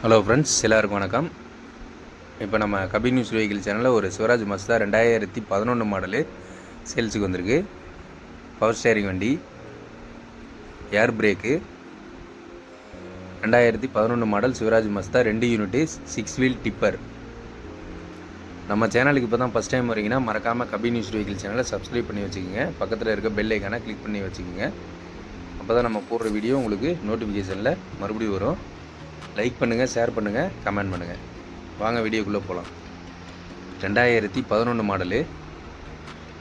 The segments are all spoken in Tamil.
ஹலோ ஃப்ரெண்ட்ஸ், எல்லாருக்கும் வணக்கம். இப்போ நம்ம கபி நியூஸ் வெஹிக்கிள் சேனலில் ஒரு சிவராஜ் மஸ்தா 2011 மாடலு சேல்ஸுக்கு வந்திருக்கு. பவர் ஸ்டேரிங் வண்டி, air brake, 2011 model Swaraj Mazda 2 unit 6 wheel tipper. நம்ம சேனலுக்கு இப்போ தான் ஃபஸ்ட் டைம் வரீங்கன்னா மறக்காமல் கபி நியூஸ் வெஹிக்கிள் சேனலை சப்ஸ்கிரைப் பண்ணி வச்சுக்கோங்க. பக்கத்தில் இருக்க பெல் ஐக்கானை கிளிக் பண்ணி வச்சுக்கோங்க. அப்போ தான் நம்ம போடுற வீடியோ உங்களுக்கு நோட்டிஃபிகேஷனில் மறுபடியும் வரும். லைக் பண்ணுங்கள், ஷேர் பண்ணுங்கள், கமெண்ட் பண்ணுங்கள். வாங்க வீடியோக்குள்ளே போகலாம். 2011 மாடலு.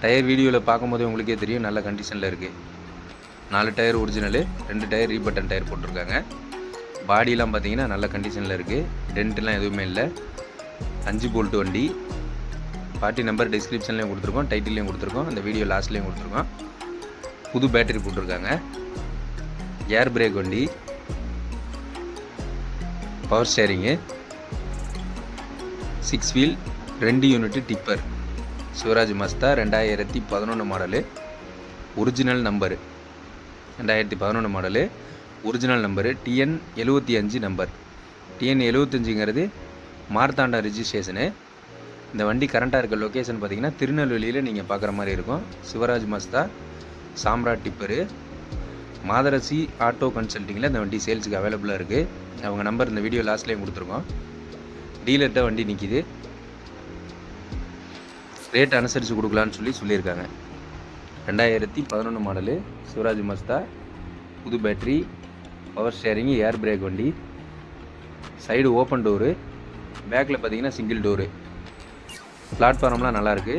டயர் வீடியோவில் பார்க்கும்போதே உங்களுக்கே தெரியும், நல்ல கண்டிஷனில் இருக்குது. 4 டயர் ஒரிஜினலு, 2 டயர் ரீபட்டன் டயர் போட்டிருக்காங்க. பாடியெலாம் பார்த்தீங்கன்னா நல்ல கண்டிஷனில் இருக்குது. டென்ட்லாம் எதுவுமே இல்லை. 5 போல்ட்டு வண்டி. பார்ட்டி நம்பர் டிஸ்கிரிப்ஷன்லேயும் கொடுத்துருக்கோம், டைட்டிலையும் கொடுத்துருக்கோம், அந்த வீடியோ லாஸ்ட்லேயும் கொடுத்துருக்கோம். புது பேட்டரி போட்டிருக்காங்க. ஏர் பிரேக் வண்டி, power steering, 6 wheel 2 unit tipper. Swaraj Mazda 2011 model, original number. 2011 model, original number, TN 75 number. TN 75ங்கிறது மார்த்தாண்டம் ரிஜிஸ்ட்ரேஷனு. இந்த வண்டி கரண்ட்டாக இருக்க லொக்கேஷன் பார்த்திங்கன்னா திருநெல்வேலியில் நீங்கள் பார்க்குற மாதிரி இருக்கும். சிவராஜ் மஸ்தா சாம்ராட் டிப்பரு. மாதரசி ஆட்டோ கன்சல்ட்டிங்கில் இந்த வண்டி சேல்ஸுக்கு அவைலபிளாக இருக்குது. அவங்க நம்பர் இந்த வீடியோ லாஸ்ட்லேயும் கொடுத்துருக்கோம். டீலர்கிட்ட வண்டி நிற்கிது. ரேட் அனுசரித்து கொடுக்கலான்னு சொல்லியிருக்காங்க. 2011 மாடலு சிவராஜ் மஸ்தா, புது பேட்ரி, பவர் ஸ்டேரிங்கு, ஏர் பிரேக் வண்டி. சைடு ஓப்பன் டோரு, பேக்கில் பார்த்தீங்கன்னா சிங்கிள் டோரு. பிளாட்ஃபார்ம்லாம் நல்லாயிருக்கு.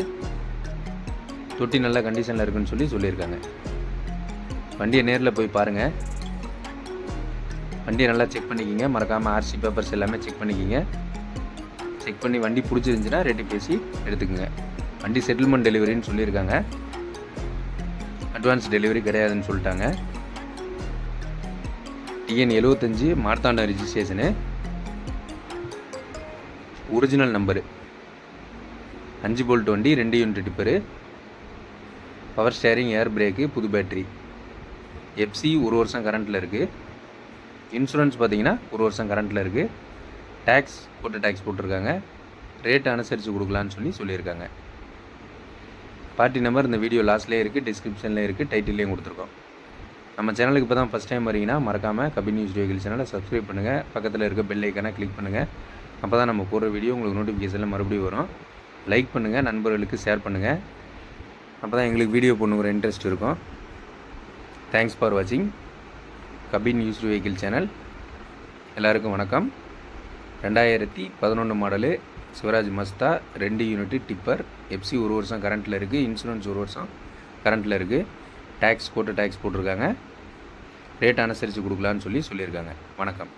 தொட்டி நல்ல கண்டிஷனில் இருக்குன்னு சொல்லியிருக்காங்க. வண்டியை நேரில் போய் பாருங்கள். வண்டியை நல்லா செக் பண்ணிக்கிங்க. மறக்காமல் RC பேப்பர்ஸ் எல்லாமே செக் பண்ணிக்கிங்க. செக் பண்ணி வண்டி பிடிச்சிருந்துச்சின்னா ரேட்டு பேசி எடுத்துக்கோங்க. வண்டி செட்டில்மெண்ட் டெலிவரின்னு சொல்லியிருக்காங்க. அட்வான்ஸ் டெலிவரி கிடையாதுன்னு சொல்லிட்டாங்க. TN 75 Marthandam registration. Original number. 5 bolt வண்டி, 2 unit tipper. Power steering, air brake, புது பேட்ரி. FC 1 வருஷம் கரண்ட்டில் இருக்குது. இன்சூரன்ஸ் பார்த்தீங்கன்னா 1 வருஷம் கரண்ட்டில் இருக்குது. டேக்ஸ் போட்டிருக்காங்க. ரேட் அனுசரித்து கொடுக்கலான்னு சொல்லியிருக்காங்க. பார்ட்டி நம்பர் இந்த வீடியோ லாஸ்ட்லேயே இருக்குது, டிஸ்கிரிப்ஷன்லேயே இருக்குது, டைட்டில்லையும் கொடுத்துருக்கோம். நம்ம சேனலுக்கு இப்போ தான் ஃபஸ்ட் டைம் வரீங்கன்னா மறக்காமல் கபி நியூஸ் வெஹிக்கிள் சேனலை சப்ஸ்கிரைப் பண்ணுங்கள். பக்கத்தில் இருக்க பெல் ஐக்கானை கிளிக் பண்ணுங்கள். அப்போ தான் நம்ம போடுற வீடியோ உங்களுக்கு நோட்டிஃபிகேஷனில் மறுபடியும் வரும். லைக் பண்ணுங்கள், நண்பர்களுக்கு ஷேர் பண்ணுங்கள். அப்போ தான் எங்களுக்கு வீடியோ போடணுங்கிற இன்ட்ரெஸ்ட் இருக்கும். தேங்க்ஸ் ஃபார் வாட்சிங் கபி நியூஸ் வெஹிக்கிள் சேனல். எல்லாருக்கும் வணக்கம். 2011 model Swaraj Mazda 2 unit tipper. FC 1 வருஷம் கரண்ட்டில் இருக்குது. இன்சூரன்ஸ் 1 வருஷம் கரண்ட்டில் இருக்குது. டேக்ஸ் போட்டிருக்காங்க. ரேட் அனுசரித்து கொடுக்கலான்னு சொல்லியிருக்காங்க. வணக்கம்.